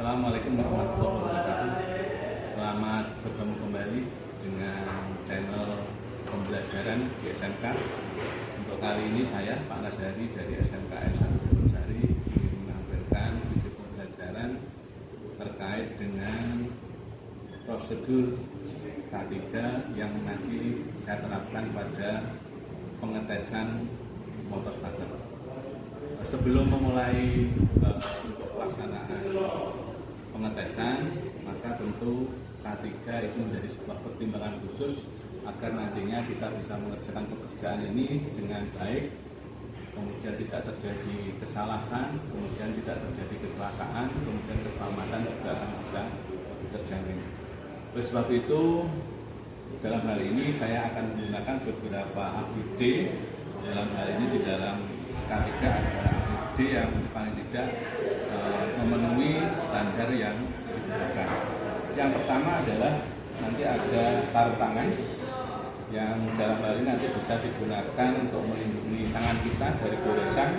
Assalamualaikum warahmatullahi wabarakatuh. Selamat bertemu kembali dengan channel pembelajaran di SMK. Untuk kali ini saya, Pak Nazari dari SMK S1 Gunungsari, ingin menampilkan video pembelajaran terkait dengan prosedur K3 yang nanti saya terapkan pada pengetesan motor starter. Sebelum memulai untuk pelaksanaan pengetesan, maka tentu K3 itu menjadi sebuah pertimbangan khusus agar nantinya kita bisa mengerjakan pekerjaan ini dengan baik, kemudian tidak terjadi kesalahan, kemudian tidak terjadi kecelakaan, kemudian keselamatan juga akan bisa terjamin. Oleh sebab itu, dalam hal ini saya akan menggunakan beberapa APD. Dalam hal ini di dalam K3 ada APD yang paling tidak memenuhi standar yang dibutuhkan. Yang pertama adalah nanti ada sarung tangan yang dalam hal ini nanti bisa digunakan untuk melindungi tangan kita dari goresan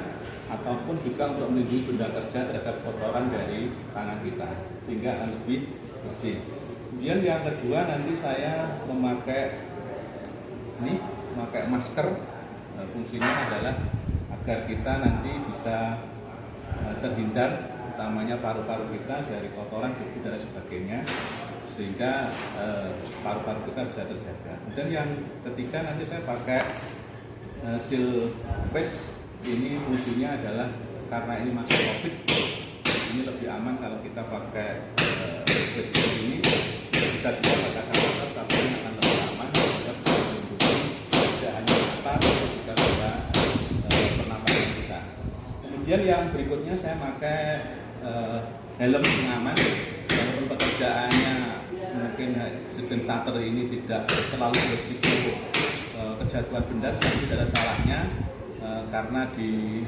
ataupun juga untuk melindungi benda kerja terhadap kotoran dari tangan kita sehingga akan lebih bersih. Kemudian yang kedua nanti saya memakai masker. Fungsinya adalah agar kita nanti bisa terhindar utamanya paru-paru kita dari kotoran, debu dan sebagainya sehingga paru-paru kita bisa terjaga. Dan yang ketiga nanti saya pakai seal face. Ini fungsinya adalah karena ini masa COVID, ini lebih aman kalau kita pakai face ini, bisa juga pakai kacamata tapi ini akan lebih aman terhadap melindungi tidak hanya mata tapi juga pada pernapasan kita. Kemudian yang berikutnya saya pakai helm pengaman. Walaupun pekerjaannya mungkin sistem starter ini tidak selalu berisiko kejatuhan benda, tapi tidak ada salahnya karena di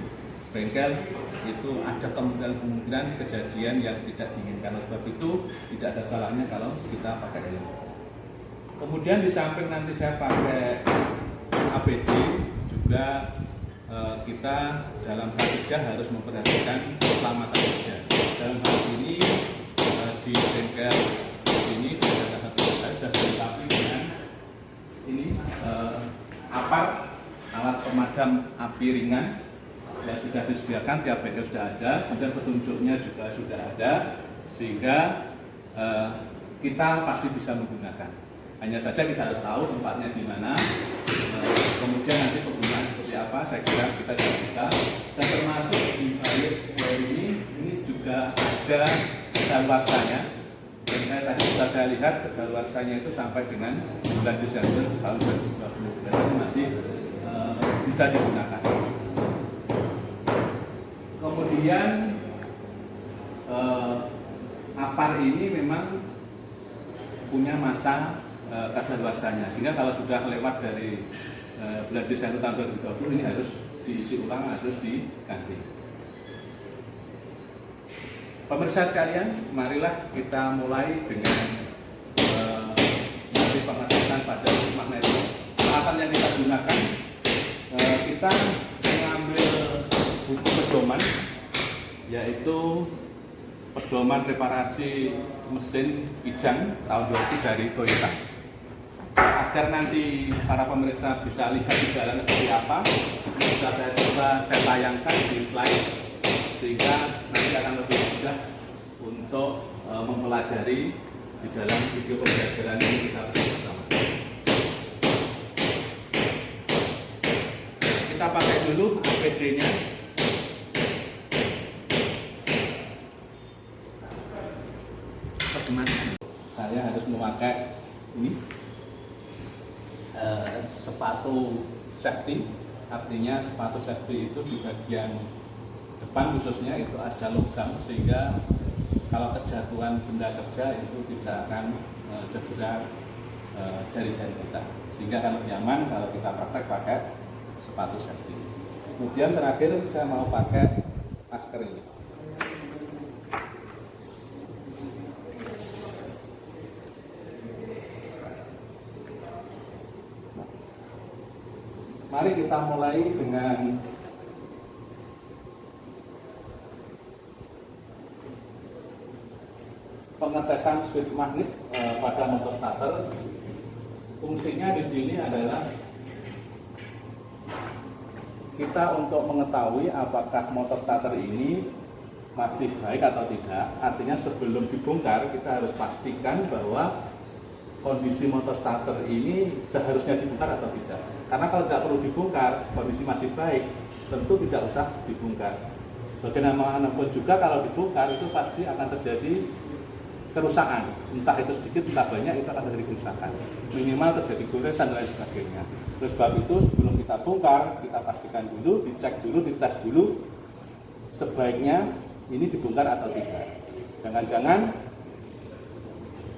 bengkel itu ada kemungkinan kejadian yang tidak diinginkan. Oleh sebab itu tidak ada salahnya kalau kita pakai helm. Kemudian di samping nanti saya pakai APD juga kita dalam K3 harus memperhatikan keselamatan kerja. Dalam hal ini di bengkel ini ada satu sudah dilengkapi dengan ini alat pemadam api ringan yang sudah disediakan, tiap bengkel sudah ada, kemudian petunjuknya juga sudah ada sehingga kita pasti bisa menggunakan. Hanya saja kita harus tahu tempatnya di mana, kemudian nanti penggunaan seperti apa, saya kira kita juga bisa. Dan termasuk di balik ini juga ada kedaluarsanya. Dan tadi sudah saya lihat kedaluarsanya itu sampai dengan bulan Desember tahun 2020. Dan itu masih bisa digunakan. Kemudian APAR ini memang punya masa kadaluarsanya, sehingga kalau sudah lewat dari bulan Desember tahun 2020 ini harus diisi ulang, harus diganti. Pemirsa sekalian, marilah kita mulai dengan nanti pengetesan pada magnetik. Peralatan yang kita gunakan, kita mengambil buku pedoman, yaitu pedoman reparasi mesin kijang tahun 2000 dari Toyota. Agar nanti para pemirsa bisa lihat di jalan seperti apa, bisa saya coba saya tayangkan di slide sehingga nanti akan lebih mudah untuk mempelajari di dalam video pembelajaran ini kita bersama. Kita pakai dulu APD-nya. Saya harus memakai ini sepatu safety. Artinya sepatu safety itu di bagian depan khususnya itu ada logam sehingga kalau kejatuhan benda kerja itu tidak akan cedera jari-jari kita, sehingga akan lebih aman kalau kita praktek pakai sepatu safety. Kemudian terakhir saya mau pakai masker ini. Mari kita mulai dengan pengetesan switch magnet pada motor starter. Fungsinya di sini adalah kita untuk mengetahui apakah motor starter ini masih baik atau tidak. Artinya sebelum dibongkar kita harus pastikan bahwa kondisi motor starter ini seharusnya dibongkar atau tidak. Karena kalau tidak perlu dibongkar, kondisi masih baik, tentu tidak usah dibongkar. Bagaimanapun juga kalau dibongkar itu pasti akan terjadi kerusakan, entah itu sedikit entah banyak, itu akan terjadi kerusakan, minimal terjadi goresan dan lain sebagainya. Terus sebab itu sebelum kita bongkar, kita pastikan dulu, dicek dulu, dites dulu sebaiknya ini dibongkar atau tidak. Jangan-jangan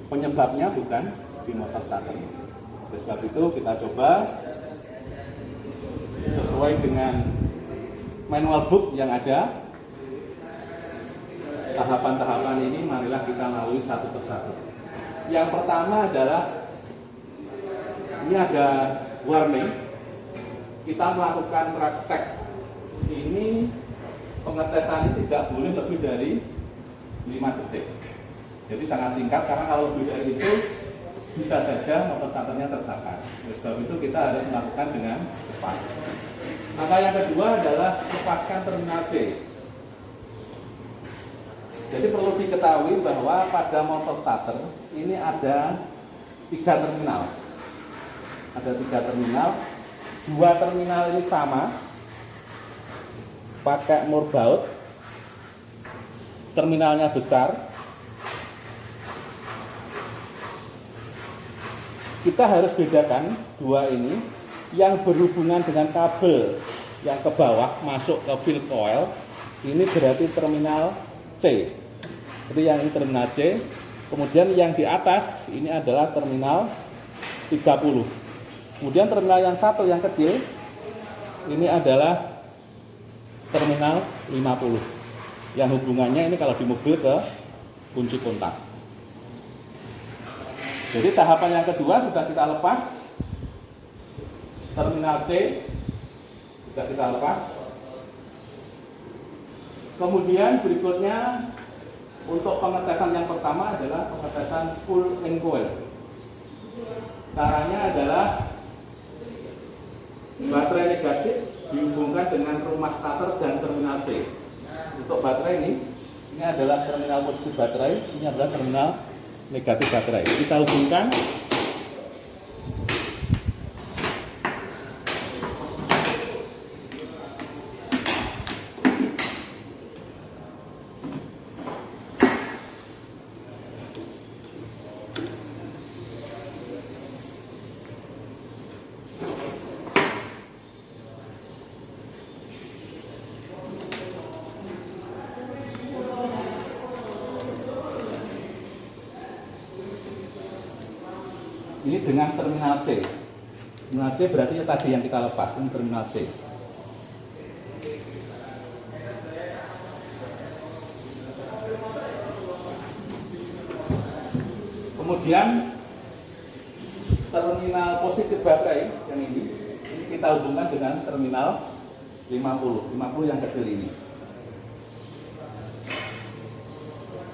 penyebabnya bukan di motor starter. Terus sebab itu kita coba sesuai dengan manual book yang ada. Tahapan-tahapan ini marilah kita lalui satu persatu. Yang pertama adalah ini ada warning. Kita melakukan praktek ini, pengetesan ini tidak boleh lebih dari 5 detik. Jadi sangat singkat, karena kalau lebih dari itu bisa saja motor starternya terbakar. Oleh sebab itu kita harus melakukan dengan cepat. Maka yang kedua adalah lepaskan terminal C. Jadi perlu diketahui bahwa pada motor starter ini ada 3 terminal. Ada 3 terminal. 2 terminal ini sama, pakai mur baut, terminalnya besar. Kita harus bedakan 2 ini, yang berhubungan dengan kabel yang ke bawah masuk ke field coil, ini berarti terminal C. Jadi yang ini terminal C, kemudian yang di atas ini adalah terminal 30. Kemudian terminal yang satu yang kecil ini adalah terminal 50. Yang hubungannya ini kalau di mobil ke kunci kontak. Jadi tahapan yang kedua sudah kita lepas terminal C, sudah kita lepas. Kemudian berikutnya untuk pengetesan yang pertama adalah pengetesan pull and coil. Caranya adalah baterai negatif dihubungkan dengan rumah starter dan terminal C. Untuk baterai ini adalah terminal positif baterai, ini adalah terminal negatif baterai. Kita hubungkan. Ini dengan terminal C. Terminal C berarti tadi yang kita lepas, ini terminal C. Kemudian terminal positif baterai yang ini kita hubungkan dengan terminal 50 yang kecil ini.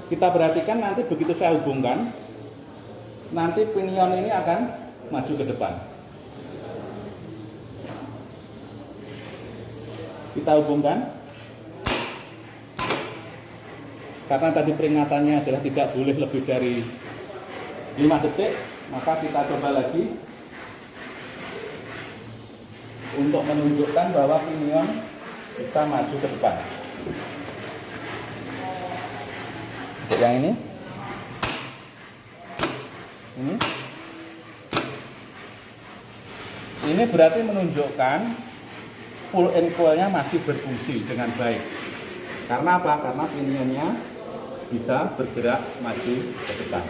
Kita perhatikan nanti begitu saya hubungkan, nanti pinion ini akan maju ke depan. Kita hubungkan. Karena tadi peringatannya adalah tidak boleh lebih dari 5 detik, maka kita coba lagi untuk menunjukkan bahwa pinion bisa maju ke depan. Untuk yang ini. Ini berarti menunjukkan pull and coil-nya masih berfungsi dengan baik. Karena apa? Karena pinionnya bisa bergerak maju ke depan.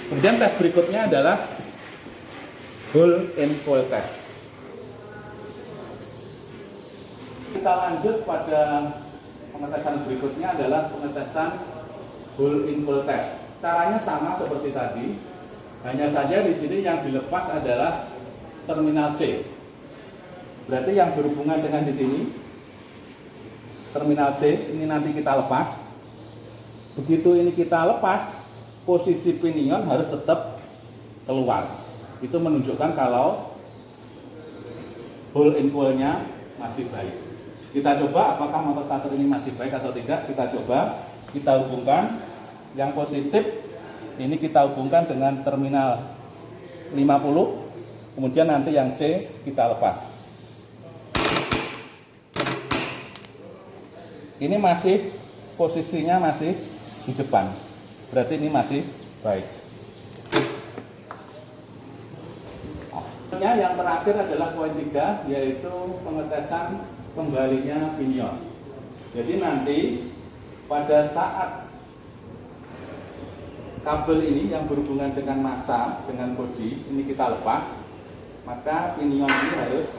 Kemudian tes berikutnya adalah ball and coil test. Kita lanjut pada pengetesan berikutnya adalah pengetesan ball and coil test. Caranya sama seperti tadi, hanya saja di sini yang dilepas adalah terminal C. Berarti yang berhubungan dengan di sini terminal C ini nanti kita lepas. Begitu ini kita lepas, posisi pinion harus tetap keluar. Itu menunjukkan kalau hole in coil-nya masih baik. Kita coba apakah motor starter ini masih baik atau tidak. Kita coba, kita hubungkan yang positif ini, kita hubungkan dengan terminal 50, kemudian nanti yang C kita lepas. Ini masih posisinya masih di depan, berarti ini masih baik. Yang terakhir adalah poin 3, yaitu pengetesan kembalinya pinion. Jadi nanti pada saat kabel ini yang berhubungan dengan massa, dengan bodi ini kita lepas, maka pinion ini harus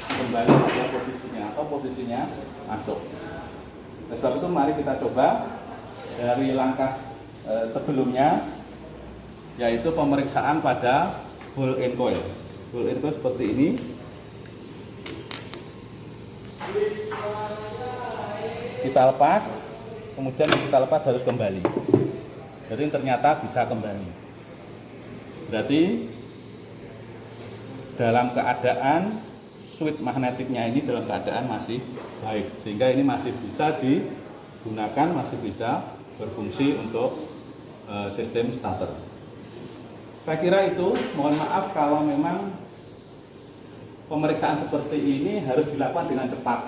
kembali pada posisinya atau posisinya masuk. Oleh sebab itu mari kita coba dari langkah sebelumnya, yaitu pemeriksaan pada hole in coil. Hole in coil seperti ini. Kita lepas, kemudian kita lepas harus kembali. Jadi ternyata bisa kembali. Berarti dalam keadaan switch magnetiknya ini dalam keadaan masih baik, sehingga ini masih bisa digunakan, masih bisa berfungsi untuk sistem starter. Saya kira itu. Mohon maaf kalau memang pemeriksaan seperti ini harus dilakukan dengan cepat.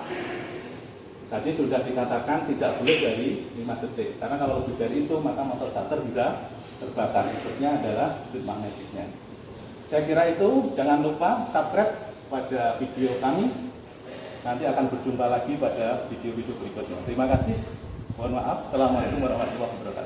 Tadi sudah dikatakan tidak boleh dari 5 detik, karena kalau lebih dari itu maka motor starter bisa terbakar. Maksudnya adalah switch magnetiknya. Saya kira itu. Jangan lupa subscribe pada video kami. Nanti akan berjumpa lagi pada video-video berikutnya. Terima kasih. Mohon maaf. Assalamualaikum warahmatullahi wabarakatuh.